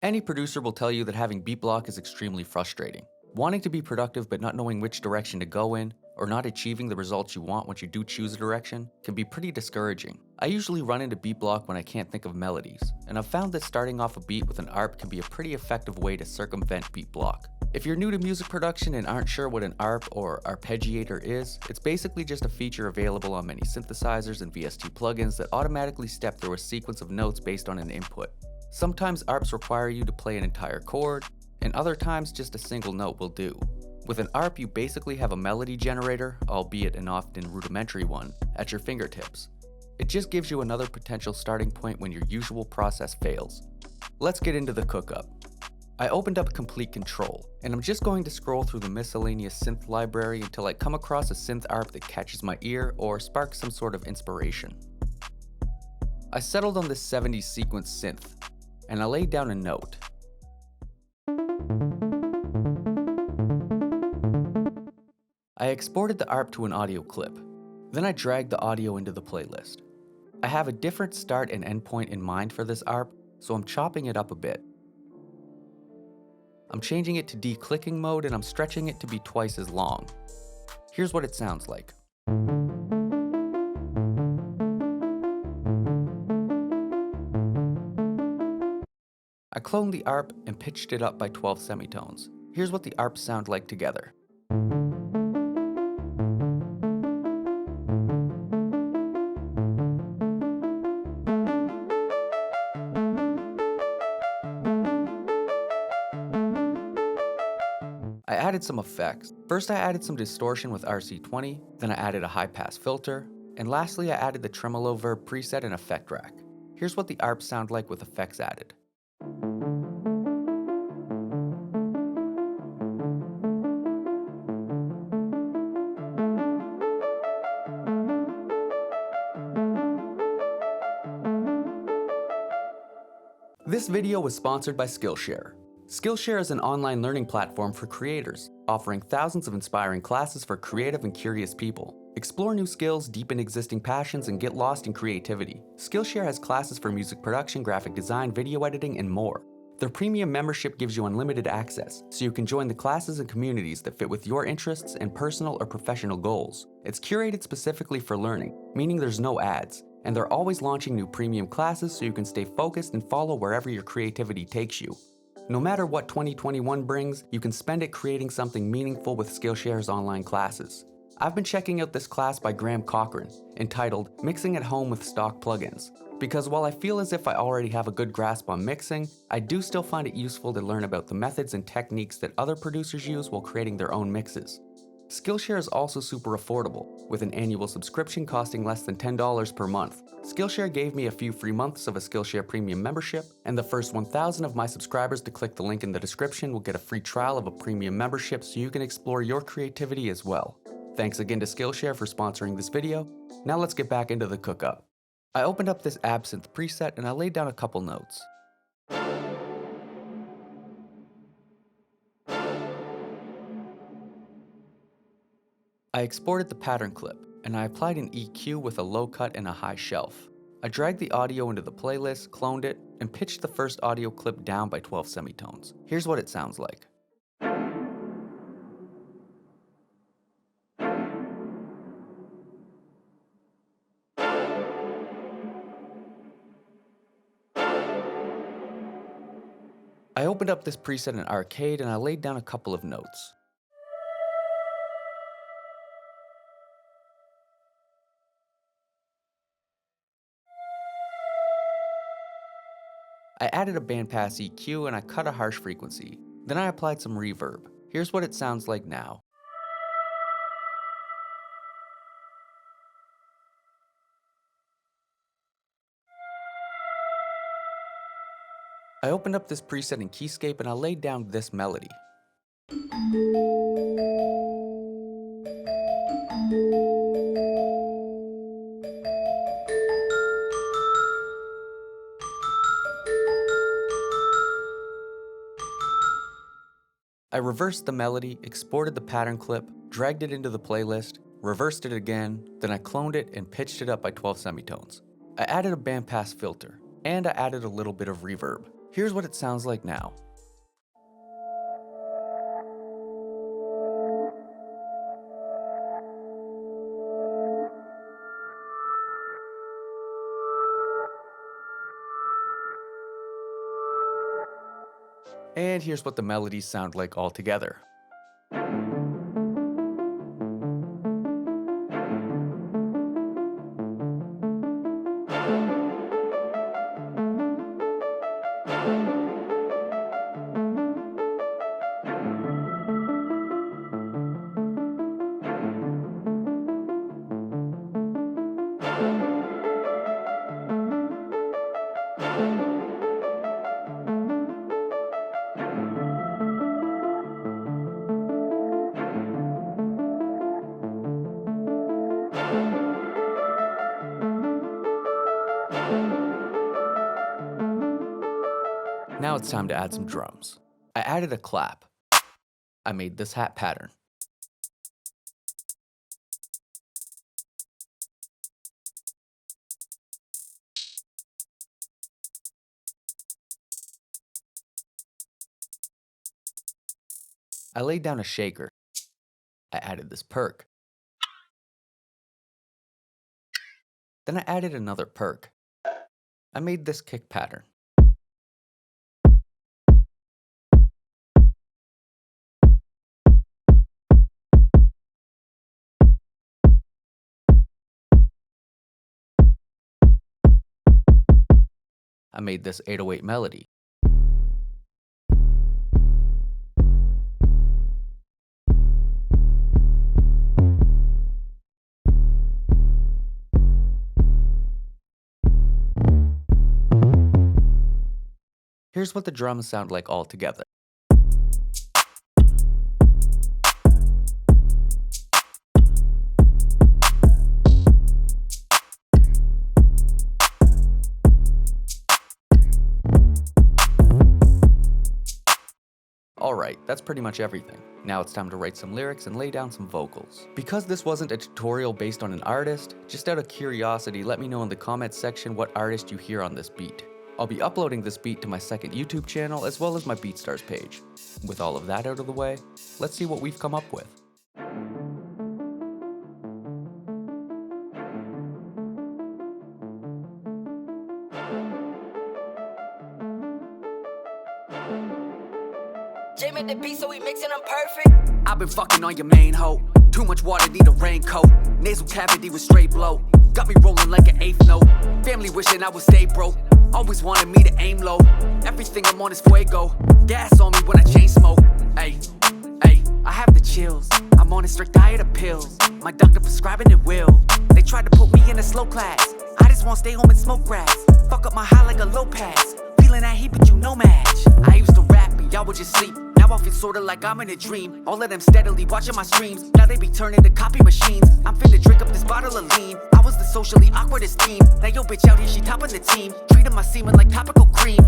Any producer will tell you that having beat block is extremely frustrating. Wanting to be productive but not knowing which direction to go in, or not achieving the results you want once you do choose a direction, can be pretty discouraging. I usually run into beat block when I can't think of melodies, and I've found that starting off a beat with an ARP can be a pretty effective way to circumvent beat block. If you're new to music production and aren't sure what an ARP or arpeggiator is, it's basically just a feature available on many synthesizers and VST plugins that automatically step through a sequence of notes based on an input. Sometimes ARPs require you to play an entire chord, and other times just a single note will do. With an ARP, you basically have a melody generator, albeit an often rudimentary one, at your fingertips. It just gives you another potential starting point when your usual process fails. Let's get into the Cookup. I opened up Complete Control, and I'm just going to scroll through the miscellaneous synth library until I come across a synth ARP that catches my ear or sparks some sort of inspiration. I settled on this 70s sequence synth, and I laid down a note. I exported the ARP to an audio clip. Then I dragged the audio into the playlist. I have a different start and end point in mind for this ARP, so I'm chopping it up a bit. I'm changing it to declicking mode and I'm stretching it to be twice as long. Here's what it sounds like. I cloned the ARP and pitched it up by 12 semitones. Here's what the ARPs sound like together. I added some effects. First I added some distortion with RC20, then I added a high pass filter, and lastly I added the tremolo verb preset and effect rack. Here's what the ARPs sound like with effects added. This video was sponsored by Skillshare. Skillshare is an online learning platform for creators, offering thousands of inspiring classes for creative and curious people. Explore new skills, deepen existing passions, and get lost in creativity. Skillshare has classes for music production, graphic design, video editing, and more. Their premium membership gives you unlimited access, so you can join the classes and communities that fit with your interests and personal or professional goals. It's curated specifically for learning, meaning there's no ads, and they're always launching new premium classes so you can stay focused and follow wherever your creativity takes you. No matter what 2021 brings, you can spend it creating something meaningful with Skillshare's online classes. I've been checking out this class by Graham Cochran, entitled Mixing at Home with Stock Plugins, because while I feel as if I already have a good grasp on mixing, I do still find it useful to learn about the methods and techniques that other producers use while creating their own mixes. Skillshare is also super affordable, with an annual subscription costing less than $10 per month. Skillshare gave me a few free months of a Skillshare premium membership, and the first 1,000 of my subscribers to click the link in the description will get a free trial of a premium membership so you can explore your creativity as well. Thanks again to Skillshare for sponsoring this video. Now let's get back into the Cookup. I opened up this Absinthe preset and I laid down a couple notes. I exported the pattern clip, and I applied an EQ with a low cut and a high shelf. I dragged the audio into the playlist, cloned it, and pitched the first audio clip down by 12 semitones. Here's what it sounds like. I opened up this preset in Arcade and I laid down a couple of notes. I added a bandpass EQ and I cut a harsh frequency. Then I applied some reverb. Here's what it sounds like now. I opened up this preset in Keyscape and I laid down this melody. I reversed the melody, exported the pattern clip, dragged it into the playlist, reversed it again, then I cloned it and pitched it up by 12 semitones. I added a bandpass filter, and I added a little bit of reverb. Here's what it sounds like now. And here's what the melodies sound like all together. Now it's time to add some drums. I added a clap. I made this hat pattern. I laid down a shaker. I added this perk. Then I added another perk. I made this kick pattern. I made this 808 melody. Here's what the drums sound like all together. Alright, that's pretty much everything. Now it's time to write some lyrics and lay down some vocals. Because this wasn't a tutorial based on an artist, just out of curiosity, let me know in the comments section what artist you hear on this beat. I'll be uploading this beat to my second YouTube channel as well as my BeatStars page. With all of that out of the way, let's see what we've come up with. Jay made the beat, so we mixing them perfect. I've been fucking on your main hoe. Too much water, need a raincoat. Nasal cavity with straight blow. Got me rolling like an eighth note. Family wishing I would stay broke. Always wanted me to aim low. Everything I'm on is fuego. Gas on me when I chain smoke. Ayy, I have the chills. I'm on a strict diet of pills. My doctor prescribing it will. They tried to put me in a slow class. I just wanna stay home and smoke grass. Fuck up my high like a low pass. Feeling that heat, but you no match. I used to rap and y'all would just sleep. Now I feel sorta like I'm in a dream. All of them steadily watching my streams. Now they be turning to copy machines. I'm finna drink up this bottle of lean. I was the socially awkwardest teen. Now yo bitch out here, she topping the team. Treating my semen like topical cream.